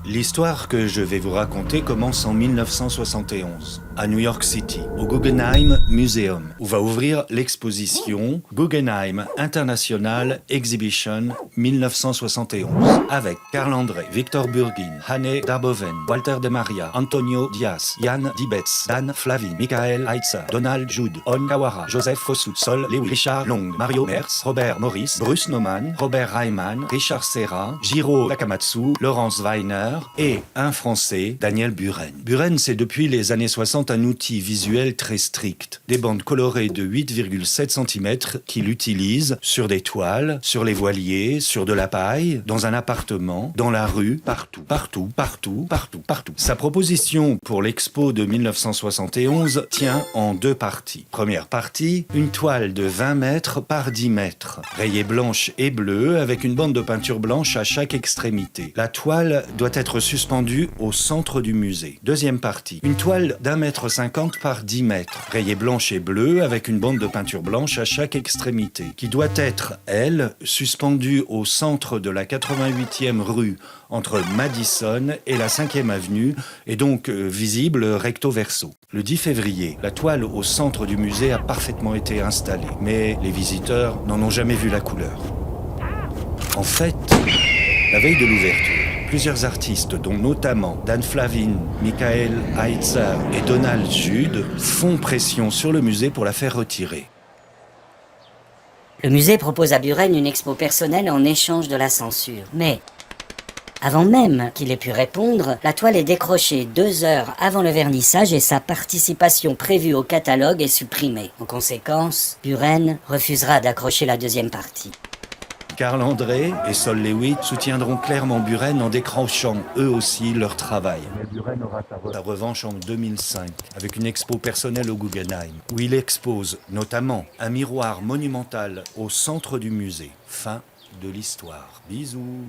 L'histoire que je vais vous raconter commence en 1971, à New York City, au Guggenheim Museum, où va ouvrir l'exposition Guggenheim International Exhibition 1971, avec Carl André, Victor Burgin, Hanne Darboven, Walter de Maria, Antonio Diaz, Jan Dibetz, Dan Flavin, Michael Heitzer, Donald Judd, On Kawara, Joseph Fosu, Sol Lewis, Richard Long, Mario Merz, Robert Morris, Bruce Nauman, Robert Reimann, Richard Serra, Jiro Takamatsu, Laurence Weiner et un Français, Daniel Buren. Buren, c'est depuis les années 60 un outil visuel très strict. Des bandes colorées de 8,7 cm qu'il utilise sur des toiles, sur les voiliers, sur de la paille, dans un appartement, dans la rue, partout. Sa proposition pour l'expo de 1971 tient en deux parties. Première partie, une toile de 20 mètres par 10 mètres, rayée blanche et bleue avec une bande de peinture blanche à chaque extrémité. La toile doit être suspendue au centre du musée. Deuxième partie, une toile d'1,50 m par 10 mètres, rayée blanche et bleue avec une bande de peinture blanche à chaque extrémité, qui doit être, elle, suspendue au centre de la 88e rue entre Madison et la 5e avenue, et donc visible recto verso. Le 10 février, la toile au centre du musée a parfaitement été installée, mais les visiteurs n'en ont jamais vu la couleur. En fait, la veille de l'ouverture, plusieurs artistes, dont notamment Dan Flavin, Michael Heitzer et Donald Judd, font pression sur le musée pour la faire retirer. Le musée propose à Buren une expo personnelle en échange de la censure. Mais, avant même qu'il ait pu répondre, la toile est décrochée 2 heures avant le vernissage et sa participation prévue au catalogue est supprimée. En conséquence, Buren refusera d'accrocher la deuxième partie. Carl André et Sol Lewis soutiendront clairement Buren en décrochant eux aussi leur travail. Mais Buren aura sa revanche en 2005 avec une expo personnelle au Guggenheim où il expose notamment un miroir monumental au centre du musée. Fin de l'histoire. Bisous.